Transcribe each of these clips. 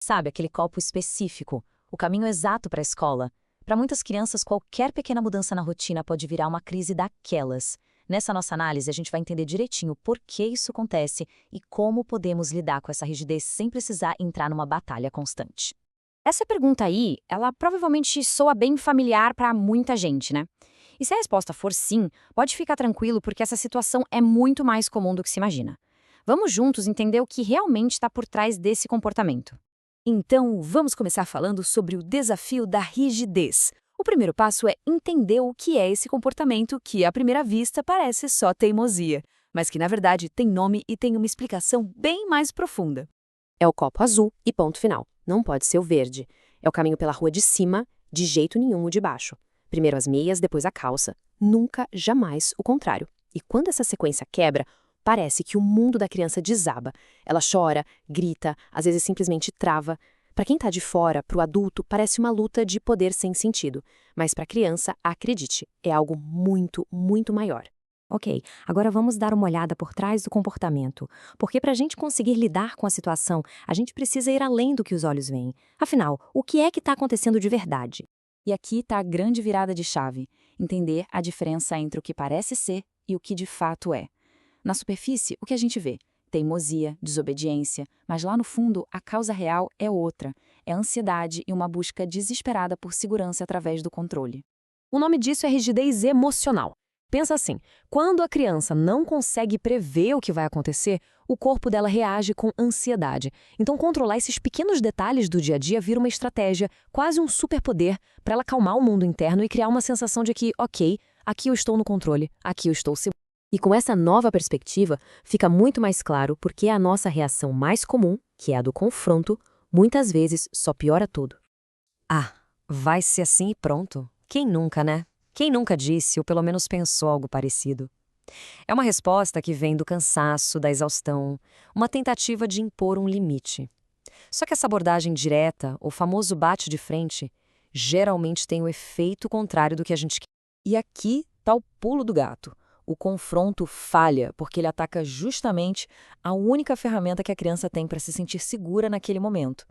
Sabe, aquele copo específico, o caminho exato para a escola. Para muitas crianças, qualquer pequena mudança na rotina pode virar uma crise daquelas. Nessa nossa análise, a gente vai entender direitinho por que isso acontece e como podemos lidar com essa rigidez sem precisar entrar numa batalha constante. Essa pergunta aí, ela provavelmente soa bem familiar para muita gente, né? E se a resposta for sim, pode ficar tranquilo porque essa situação é muito mais comum do que se imagina. Vamos juntos entender o que realmente está por trás desse comportamento. Então, vamos começar falando sobre o desafio da rigidez. O primeiro passo é entender o que é esse comportamento que, à primeira vista, parece só teimosia, mas que, na verdade, tem nome e tem uma explicação bem mais profunda. É o copo azul e ponto final. Não pode ser o verde. É o caminho pela rua de cima, de jeito nenhum o de baixo. Primeiro as meias, depois a calça. Nunca, jamais o contrário. E quando essa sequência quebra, parece que o mundo da criança desaba. Ela chora, grita, às vezes simplesmente trava. Para quem está de fora, para o adulto, parece uma luta de poder sem sentido. Mas para a criança, acredite, é algo muito, muito maior. Ok, agora vamos dar uma olhada por trás do comportamento, porque para a gente conseguir lidar com a situação, a gente precisa ir além do que os olhos veem. Afinal, o que é que está acontecendo de verdade? E aqui está a grande virada de chave: entender a diferença entre o que parece ser e o que de fato é. Na superfície, o que a gente vê? Teimosia, desobediência, mas lá no fundo, a causa real é outra. É ansiedade e uma busca desesperada por segurança através do controle. O nome disso é rigidez emocional. Pensa assim, quando a criança não consegue prever o que vai acontecer, o corpo dela reage com ansiedade. Então, controlar esses pequenos detalhes do dia a dia vira uma estratégia, quase um superpoder, para ela acalmar o mundo interno e criar uma sensação de que, ok, aqui eu estou no controle, aqui eu estou seguro. E com essa nova perspectiva, fica muito mais claro porque a nossa reação mais comum, que é a do confronto, muitas vezes só piora tudo. Ah, vai ser assim e pronto. Quem nunca, né? Quem nunca disse ou pelo menos pensou algo parecido? É uma resposta que vem do cansaço, da exaustão, uma tentativa de impor um limite. Só que essa abordagem direta, o famoso bate de frente, geralmente tem o efeito contrário do que a gente quer. E aqui está o pulo do gato. O confronto falha porque ele ataca justamente a única ferramenta que a criança tem para se sentir segura naquele momento.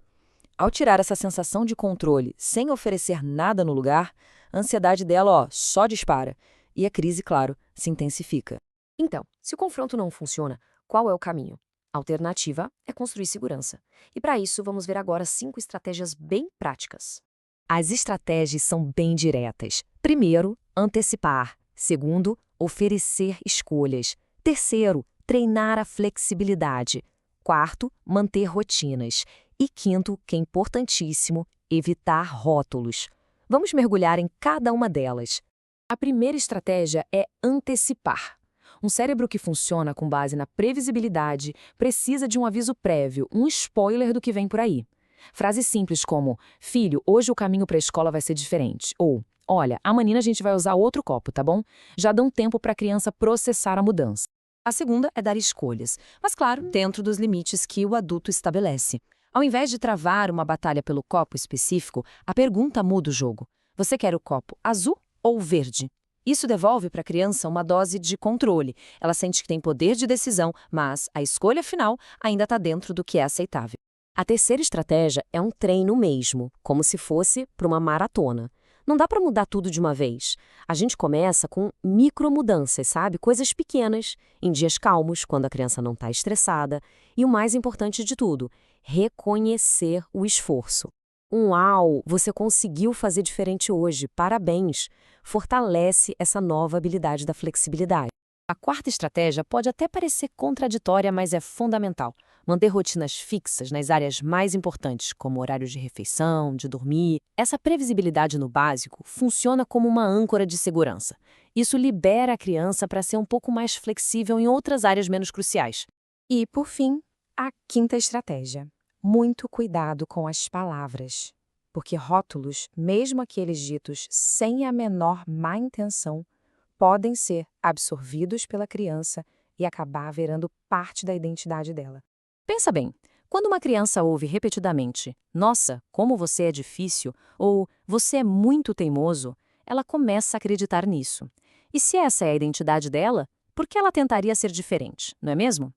Ao tirar essa sensação de controle sem oferecer nada no lugar, a ansiedade dela, só dispara. E a crise, claro, se intensifica. Então, se o confronto não funciona, qual é o caminho? A alternativa é construir segurança. E para isso, vamos ver agora 5 estratégias bem práticas. As estratégias são bem diretas. Primeiro, antecipar. Segundo, oferecer escolhas. Terceiro, treinar a flexibilidade. Quarto, manter rotinas. E quinto, que é importantíssimo, evitar rótulos. Vamos mergulhar em cada uma delas. A primeira estratégia é antecipar. Um cérebro que funciona com base na previsibilidade precisa de um aviso prévio, um spoiler do que vem por aí. Frases simples como: filho, hoje o caminho para a escola vai ser diferente. Ou, olha, amanhã a gente vai usar outro copo, tá bom? Já dão tempo para a criança processar a mudança. A segunda é dar escolhas, mas claro, dentro dos limites que o adulto estabelece. Ao invés de travar uma batalha pelo copo específico, a pergunta muda o jogo. Você quer o copo azul ou verde? Isso devolve para a criança uma dose de controle. Ela sente que tem poder de decisão, mas a escolha final ainda está dentro do que é aceitável. A terceira estratégia é um treino mesmo, como se fosse para uma maratona. Não dá para mudar tudo de uma vez. A gente começa com micromudanças, sabe? Coisas pequenas, em dias calmos, quando a criança não está estressada. E o mais importante de tudo, reconhecer o esforço. Uau, você conseguiu fazer diferente hoje, parabéns! Fortalece essa nova habilidade da flexibilidade. A quarta estratégia pode até parecer contraditória, mas é fundamental. Manter rotinas fixas nas áreas mais importantes, como horários de refeição, de dormir. Essa previsibilidade no básico funciona como uma âncora de segurança. Isso libera a criança para ser um pouco mais flexível em outras áreas menos cruciais. E, por fim, a quinta estratégia. Muito cuidado com as palavras. Porque rótulos, mesmo aqueles ditos sem a menor má intenção, podem ser absorvidos pela criança e acabar virando parte da identidade dela. Pensa bem, quando uma criança ouve repetidamente "Nossa, como você é difícil" ou "Você é muito teimoso", ela começa a acreditar nisso. E se essa é a identidade dela, por que ela tentaria ser diferente, não é mesmo?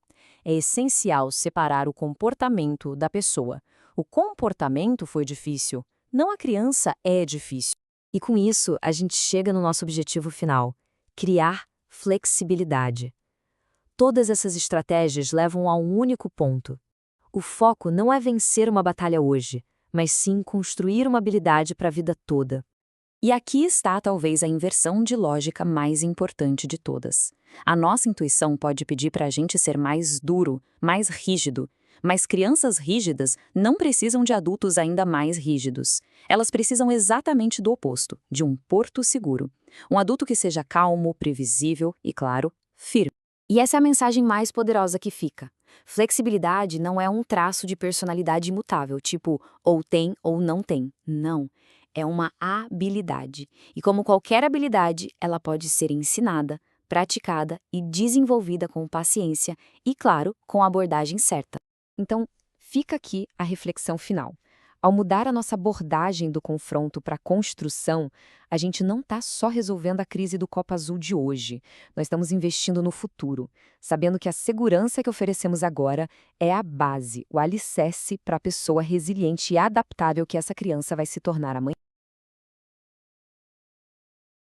É essencial separar o comportamento da pessoa. O comportamento foi difícil, não a criança é difícil. E com isso, a gente chega no nosso objetivo final: criar flexibilidade. Todas essas estratégias levam a um único ponto. O foco não é vencer uma batalha hoje, mas sim construir uma habilidade para a vida toda. E aqui está talvez a inversão de lógica mais importante de todas. A nossa intuição pode pedir para a gente ser mais duro, mais rígido, mas crianças rígidas não precisam de adultos ainda mais rígidos. Elas precisam exatamente do oposto, de um porto seguro. Um adulto que seja calmo, previsível e, claro, firme. E essa é a mensagem mais poderosa que fica. Flexibilidade não é um traço de personalidade imutável, tipo ou tem ou não tem. Não. É uma habilidade. E como qualquer habilidade, ela pode ser ensinada, praticada e desenvolvida com paciência e, claro, com a abordagem certa. Então, fica aqui a reflexão final. Ao mudar a nossa abordagem do confronto para a construção, a gente não está só resolvendo a crise do copo azul de hoje. Nós estamos investindo no futuro, sabendo que a segurança que oferecemos agora é a base, o alicerce para a pessoa resiliente e adaptável que essa criança vai se tornar amanhã.